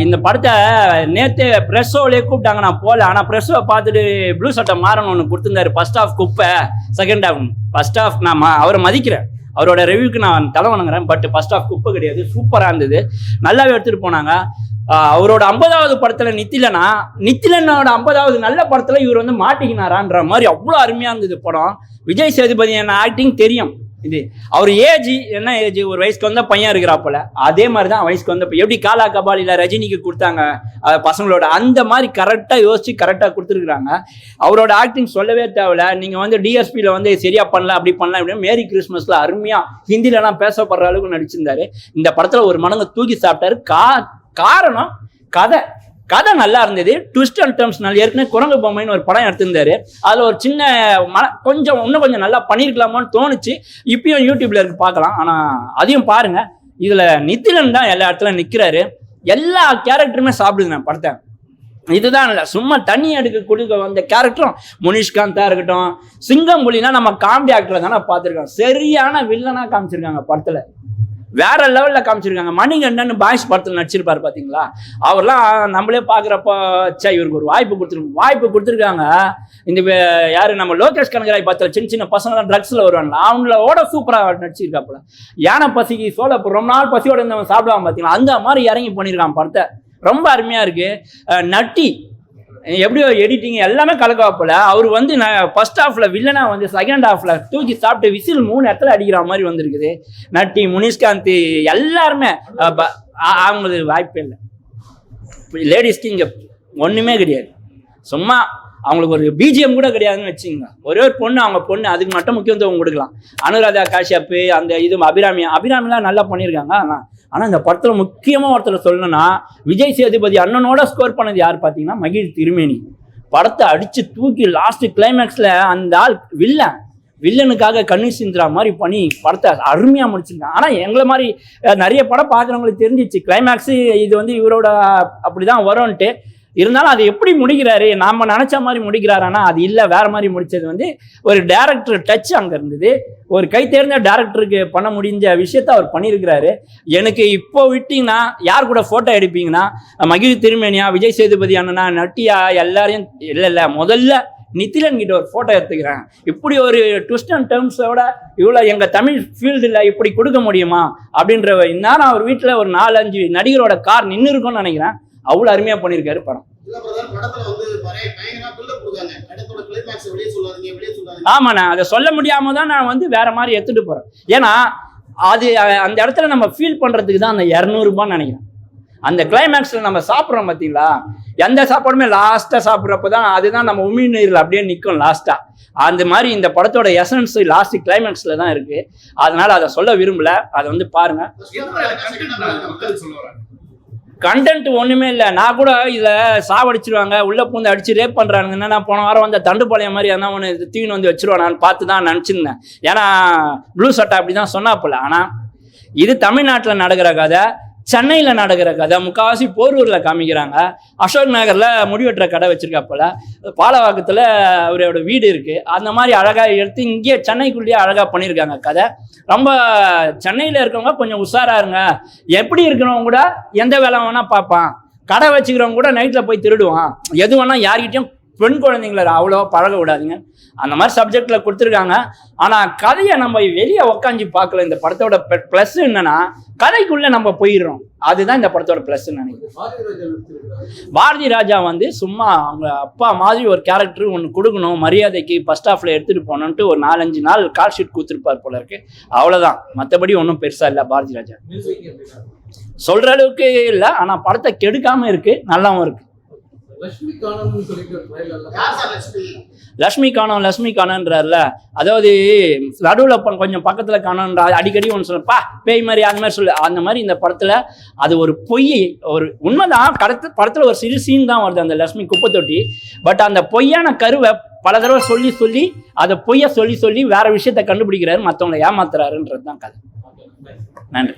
இந்த படத்தை நேற்று ப்ரெஸ் ஷோவிலே கூப்பிட்டாங்க, நான் போகல. ஆனால் ப்ரெஸ் ஷோ பார்த்துட்டு ப்ளூ சட்டை மாறணும் ஒன்று கொடுத்துருந்தாரு. ஃபர்ஸ்ட் ஹாஃப் குப்பை, செகண்ட் ஹாஃப் ஃபர்ஸ்ட் ஹாஃப் நான் அவரை மதிக்கிறேன், அவரோட ரிவ்யூக்கு நான் தலை வணங்குறேன். பட் ஃபர்ஸ்ட் ஹாஃப் குப்பை கிடையாது, சூப்பராக இருந்தது, நல்லாவே எடுத்துகிட்டு போனாங்க. அவரோட 50வது படத்தில் நித்திலனோட 50வது நல்ல படத்தில் இவர் வந்து மாட்டிக்கினாரான்ற மாதிரி அவ்வளோ அருமையாக இருந்தது படம். விஜய் சேதுபதி என்ன ஆக்டிங் தெரியும். இது அவர் ஏஜ் என்ன ஏஜ், ஒரு வயசுக்கு வந்தால் பையன் இருக்கிறாப்போல, அதே மாதிரி தான் வயசுக்கு வந்த எப்படி காலா கபாலியில் ரஜினிக்கு கொடுத்தாங்க பசங்களோட, அந்த மாதிரி கரெக்டாக யோசிச்சு கரெக்டாக கொடுத்துருக்குறாங்க. அவரோட ஆக்டிங் சொல்லவே தேவையில்ல. நீங்கள் வந்து டிஎஸ்பியில் வந்து சரியா பண்ணல, அப்படி பண்ணலாம், இப்படி மேரி கிறிஸ்மஸில் அருமையாக ஹிந்திலலாம் பேசப்படுற அளவுக்கு நடிச்சிருந்தாரு. இந்த படத்தில் ஒரு மடங்கு தூக்கி சாப்பிட்டாரு. காரணம் கதை நல்லா இருந்தது, ட்விஸ்ட் அண்ட் டர்ம்ஸ் நல்லா. ஏற்கனவே குரங்கு பொம்மைன்னு ஒரு படம் எடுத்திருந்தாரு, அதில் ஒரு சின்ன இன்னும் கொஞ்சம் நல்லா பண்ணியிருக்கலாமோன்னு தோணுச்சு. இப்பயும் யூடியூப்ல இருக்கு, பார்க்கலாம். ஆனால் அதையும் பாருங்க. இதில் நித்திலன் தான் எல்லா இடத்துல நிற்கிறாரு, எல்லா கேரக்டருமே சாப்பிடுது நான் படத்தை. இதுதான் இல்லை, சும்மா தண்ணி எடுக்க கொடுக்க வந்த கேரக்டரும் முனிஷ்காந்தா இருக்கட்டும், சிங்கம் புலினா நம்ம காமெடி ஆக்டரை தானே பார்த்துருக்கோம், சரியான வில்லனா காமிச்சிருக்காங்க படத்தில், வேற லெவலில் காமிச்சிருக்காங்க. மணிகண்டன் பாய்ஸ் படத்தில் நடிச்சிருப்பாரு பார்த்தீங்களா, அவர்லாம் நம்மளே பார்க்குறப்போ இவருக்கு ஒரு வாய்ப்பு கொடுத்துருக்காங்க. இந்த யாரு நம்ம லோகேஷ் கனகராஜ் படத்தில் சின்ன பசங்களாம் ட்ரக்ஸில் வருவாங்க, அவங்களோட சூப்பராக நடிச்சிருக்காப்புல. யானை பசிக்கு சோழ ரொம்ப நாள் பசியோட இருந்தவங்க சாப்பிடுவாங்க பார்த்தீங்களா, அந்த மாதிரி இறங்கி பண்ணியிருக்கான் படத்தை, ரொம்ப அருமையாக இருக்கு. நட்டி எப்படியோ எடிட்டிங் எல்லாமே கலக்காப்பல. அவர் வந்து ஃபர்ஸ்ட் ஹாஃப்ல வில்லனா வந்து செகண்ட் ஹாஃப்ல தூக்கி சாப்பிட்டு விசில் 3 இடத்துல அடிக்கிற மாதிரி வந்திருக்குது. நட்டி, முனிஷ்காந்த் எல்லாருமே அவங்களுக்கு வாய்ப்பே இல்லை. லேடிஸ்க்கு இங்கே ஒன்றுமே கிடையாது, சும்மா அவங்களுக்கு ஒரு பிஜிஎம் கூட கிடையாதுன்னு வச்சுங்க. ஒரே ஒரு பொண்ணு, அவங்க பொண்ணு, அதுக்கு மட்டும் முக்கியத்துவம் கொடுக்கலாம். அனுராதா காஷ்யப், அந்த இது அபிராமிலாம் நல்லா பண்ணியிருக்காங்க. ஆனால் இந்த படத்தில் முக்கியமாக ஒருத்தர் சொல்லணும்னா, விஜய் சேதுபதி அண்ணனோட ஸ்கோர் பண்ணது யார் பார்த்தீங்கன்னா மகிழ் திருமேனி. படத்தை அடித்து தூக்கி லாஸ்ட் கிளைமேக்ஸில் அந்த ஆள் வில்லனுக்காக கண்ணீர் சிந்துற மாதிரி பண்ணி படத்தை அருமையாக முடிச்சிருக்காங்க. ஆனால் எங்களை மாதிரி நிறைய படம் பார்க்குறவங்களுக்கு தெரிஞ்சிச்சு கிளைமேக்ஸு இது வந்து இவரோட அப்படி தான் வரும்ன்ட்டு. இருந்தாலும் அது எப்படி முடிக்கிறாரு, நாம நினைச்ச மாதிரி முடிக்கிறாரானா அது இல்லை, வேற மாதிரி முடிச்சது வந்து ஒரு டைரக்டர் டச் அங்கே இருந்தது. ஒரு கை தேர்ந்த டைரக்டருக்கு பண்ண முடிஞ்ச விஷயத்த அவர் பண்ணியிருக்கிறாரு. எனக்கு இப்போ விட்டீங்கன்னா யார் கூட ஃபோட்டோ எடுப்பீங்கன்னா, மகிழ் திருமேனியா, விஜய் சேதுபதி அண்ணனா, நட்டியா, எல்லாரையும் இல்லை முதல்ல நித்திலன் கிட்ட ஒரு ஃபோட்டோ எடுத்துக்கிறேன். இப்படி ஒரு ட்விஸ்ட் அண்ட் டர்ம்ஸோட இவ்வளோ எங்கள் தமிழ் ஃபீல்டில் இப்படி கொடுக்க முடியுமா அப்படின்ற இந்நேரம் அவர் வீட்டில் ஒரு 4-5 நடிகரோட கார் நின்று இருக்கும்னு நினைக்கிறேன். அவ்வளோ அருமையாக பண்ணியிருக்காரு படம். ஆமாண்ணா, அதை சொல்ல முடியாம தான் நான் வந்து வேற மாதிரி எடுத்துட்டு போறேன். ஏன்னா அது அந்த இடத்துல நம்ம ஃபீல் பண்றதுக்கு தான் அந்த 200 ரூபான்னு நினைக்கிறேன். அந்த கிளைமேக்ஸ்ல நம்ம சாப்பிட்றோம் பார்த்தீங்களா, எந்த சாப்பாடுமே லாஸ்டா சாப்பிட்றப்பதான் அதுதான் நம்ம உமிழ்நீரில் அப்படியே நிற்கும் லாஸ்டா. அந்த மாதிரி இந்த படத்தோட எசன்ஸ் லாஸ்ட் கிளைமேக்ஸ்ல தான் இருக்கு. அதனால அதை சொல்ல விரும்பல, அதை வந்து பாருங்க. கண்டென்ட் ஒன்றுமே இல்லை. நான் கூட இதில் சாவடிச்சிருவாங்க, உள்ளே பூந்து அடிச்சு ரேப் பண்ணுறாங்கன்னா, நான் போன வாரம் வந்த தண்டுப்பாளையம் மாதிரி எதனா ஒன்று தீவின் வந்து வச்சிருவான் நான் பார்த்து தான் நினச்சிருந்தேன். ஏன்னா ப்ளூ சட்டை அப்படி தான் சொன்னாப்புல. ஆனால் இது தமிழ்நாட்டில் நடக்கிற கதை, சென்னையில் நடக்கிற கதை. முக்கால்வாசி போரூரில் காமிக்கிறாங்க. அசோக் நகரில் முடிவெட்டுற கடை வச்சிருக்காப்புல, பாலவாக்கத்தில் அவரோட வீடு இருக்குது. அந்த மாதிரி அழகாக எடுத்து இங்கேயே சென்னைக்குள்ளேயே அழகாக பண்ணியிருக்காங்க கதை. ரொம்ப சென்னையில் இருக்கவங்க கொஞ்சம் உஷாராக இருங்க. எப்படி இருக்கிறவங்க கூட எந்த வேலை வேணால் பார்ப்பான், கடை வச்சுக்கிறவங்க கூட நைட்டில் போய் திருடுவான், எது வேணால் யார்கிட்டையும் பெண் குழந்தைங்கள அவ்வளோவா பழக விடாதீங்க. அந்த மாதிரி சப்ஜெக்ட்ல கொடுத்துருக்காங்க. ஆனால் கதையை நம்ம வெளியே உக்காஞ்சி பார்க்கல. இந்த படத்தோட ப்ளஸ் என்னன்னா, கதைக்குள்ள நம்ம போயிடுறோம். அதுதான் இந்த படத்தோட ப்ளஸ் நினைக்கிறேன். பாரதி ராஜா வந்து சும்மா அவங்க அப்பா மாதிரி ஒரு கேரக்டர் ஒன்று கொடுக்கணும், மரியாதைக்கு ஃபர்ஸ்ட் ஹாஃப்ல எடுத்துட்டு போனோன்ட்டு ஒரு 4-5 நாள் கால் ஷீட் கொடுத்துருப்பார் போல இருக்கு. அவ்வளோதான், மற்றபடி ஒன்றும் பெருசா இல்லை பாரதி ராஜா. சொல்ற அளவுக்கு இல்லை, ஆனால் படத்தை கெடுக்காம இருக்கு, நல்லாவும் இருக்கு. லட்சுமி காணோன்றார்ல, அதாவது நடுவில் கொஞ்சம் பக்கத்துல காணோன்ற அடிக்கடி ஒன்று சொல்லப்பா பேய் மாதிரி அந்த மாதிரி சொல்லு. அந்த மாதிரி இந்த படத்துல அது ஒரு பொய், ஒரு உண்மைதான். படத்துல ஒரு சிறு சீன் தான் வருது, அந்த லட்சுமி குப்பை தொட்டி. பட் அந்த பொய்யான கருவை பல தடவை சொல்லி அதை பொய்ய சொல்லி வேற விஷயத்த கண்டுபிடிக்கிறாரு, மற்றவங்களை ஏமாத்துறாருன்றது தான் கதை. நன்றி.